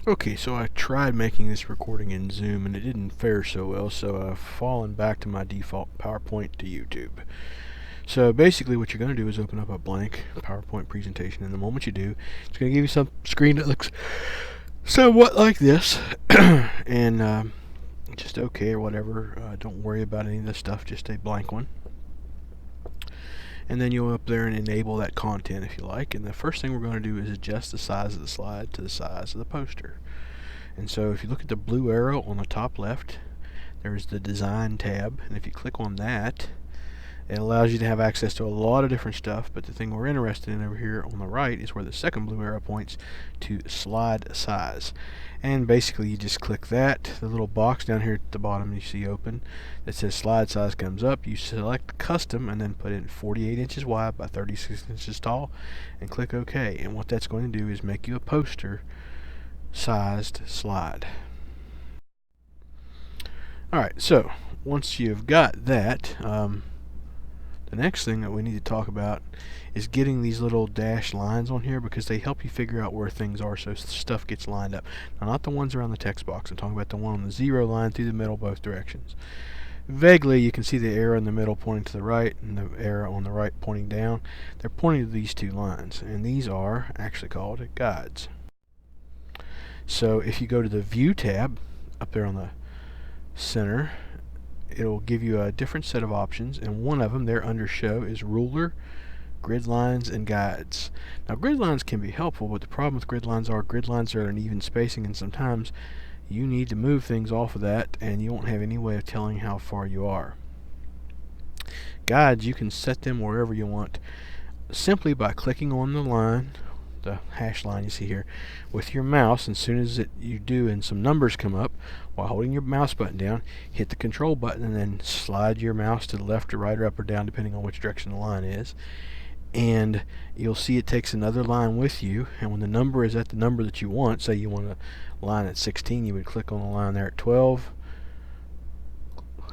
Okay, so I tried making this recording in Zoom and it didn't fare so well, so I've fallen back to my default PowerPoint to YouTube. So basically what you're going to do is open up a blank PowerPoint presentation, and the moment you do, it's going to give you some screen that looks somewhat like this. And just okay or whatever. Don't worry about any of this stuff, just a blank one. And then you'll up there and enable that content if you like. And the first thing we're going to do is adjust the size of the slide to the size of the poster. And so if you look at the blue arrow on the top left, there's the design tab, and if you click on that, it allows you to have access to a lot of different stuff, but the thing we're interested in over here on the right is where the second blue arrow points to slide size. And basically you just click that, the little box down here at the bottom you see open that says slide size comes up, you select custom and then put in 48 inches wide by 36 inches tall and click OK. And what that's going to do is make you a poster sized slide. Alright, so once you've got that, the next thing that we need to talk about is getting these little dashed lines on here, because they help you figure out where things are so stuff gets lined up. Now, not the ones around the text box. I'm talking about the one on the zero line through the middle both directions. Vaguely, you can see the arrow in the middle pointing to the right and the arrow on the right pointing down. They're pointing to these two lines, and these are actually called guides. So if you go to the View tab up there on the center, it'll give you a different set of options, and one of them there under Show is Ruler, Grid Lines, and Guides. Now, grid lines can be helpful, but the problem with grid lines are at an even spacing, and sometimes you need to move things off of that, and you won't have any way of telling how far you are. Guides, you can set them wherever you want simply by clicking on the line, the hash line you see here, with your mouse. And as soon as you do and some numbers come up, while holding your mouse button down, hit the control button and then slide your mouse to the left or right or up or down depending on which direction the line is, and you'll see it takes another line with you. And when the number is at the number that you want, say you want a line at 16, you would click on the line there at 12,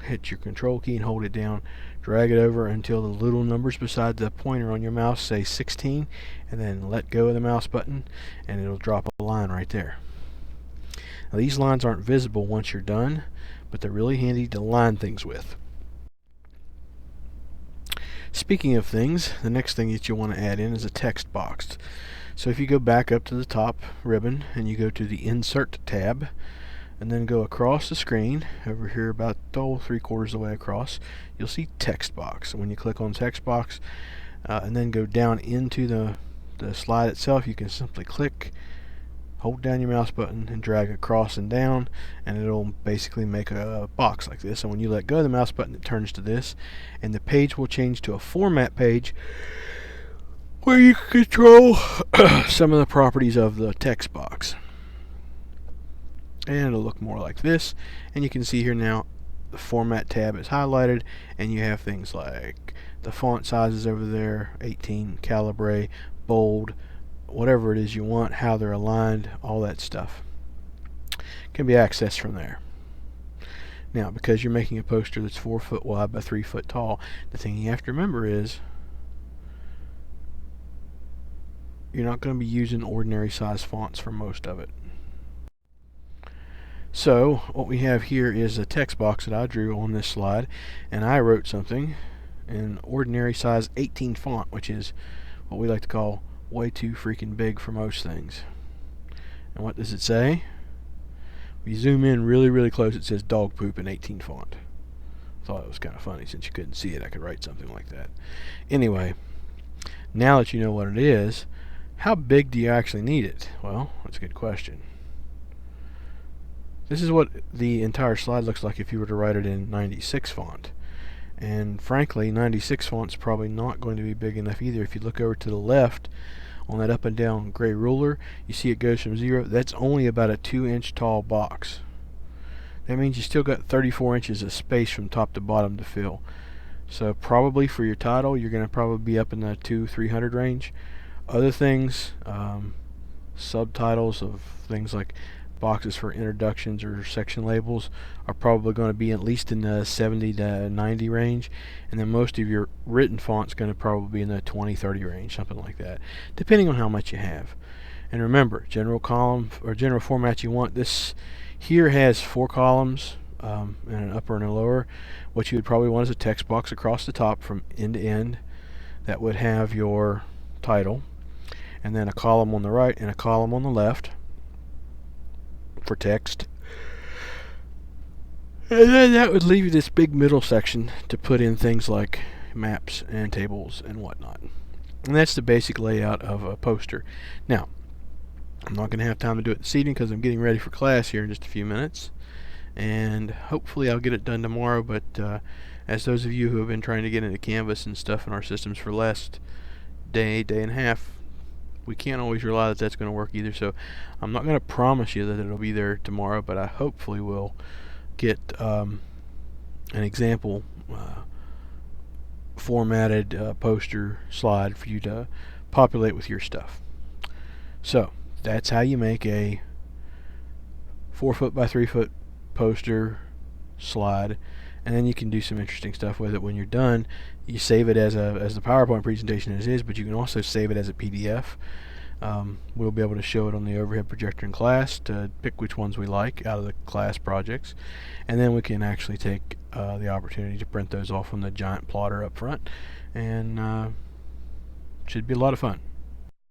hit your control key and hold it down, drag it over until the little numbers beside the pointer on your mouse say 16, and then let go of the mouse button and it'll drop a line right there. Now, these lines aren't visible once you're done, but they're really handy to line things with. Speaking of things, the next thing that you'll want to add in is a text box. So if you go back up to the top ribbon and you go to the Insert tab, and then go across the screen over here about 3/4 of the way across, you'll see text box. And when you click on text box and then go down into the slide itself, you can simply click, hold down your mouse button and drag across and down, and it'll basically make a box like this. And when you let go of the mouse button, it turns to this, and the page will change to a format page where you can control some of the properties of the text box. And it'll look more like this, and you can see here now the format tab is highlighted, and you have things like the font sizes over there, 18, calibre, bold, whatever it is you want, how they're aligned, all that stuff can be accessed from there. Now, because you're making a poster that's 4 foot wide by 3 foot tall, the thing you have to remember is you're not going to be using ordinary size fonts for most of it. So what we have here is a text box that I drew on this slide, and I wrote something in ordinary size 18 font, which is what we like to call way too freaking big for most things. And what does it say? We zoom in really close, it says dog poop in 18 font. Thought it was kind of funny, since you couldn't see it, I could write something like that. Anyway, now that you know what it is, how big do you actually need it? Well, that's a good question. This is what the entire slide looks like if you were to write it in 96 font. And frankly, 96 font's probably not going to be big enough either. If you look over to the left on that up and down gray ruler, you see it goes from 0. That's only about a 2-inch tall box. That means you still got 34 inches of space from top to bottom to fill. So probably for your title, you're going to probably be up in the 200-300 range. Other things, subtitles of things like boxes for introductions or section labels, are probably going to be at least in the 70 to 90 range, and then most of your written font's going to probably be in the 20-30 range, something like that, depending on how much you have. And remember, general column or general format you want. This here has 4 columns, and an upper and a lower. What you would probably want is a text box across the top from end to end that would have your title, and then a column on the right and a column on the left for text. And then that would leave you this big middle section to put in things like maps and tables and whatnot. And that's the basic layout of a poster. Now, I'm not going to have time to do it this evening because I'm getting ready for class here in just a few minutes. And hopefully I'll get it done tomorrow, but as those of you who have been trying to get into Canvas and stuff in our systems for the last day and a half, we can't always rely that that's going to work either. So I'm not going to promise you that it'll be there tomorrow, but I hopefully will get an example formatted poster slide for you to populate with your stuff. So that's how you make a 4 foot by 3 foot poster slide, and then you can do some interesting stuff with it. When you're done, you save it as the PowerPoint presentation as is, but you can also save it as a PDF. We'll be able to show it on the overhead projector in class to pick which ones we like out of the class projects, and then we can actually take the opportunity to print those off on the giant plotter up front, and should be a lot of fun.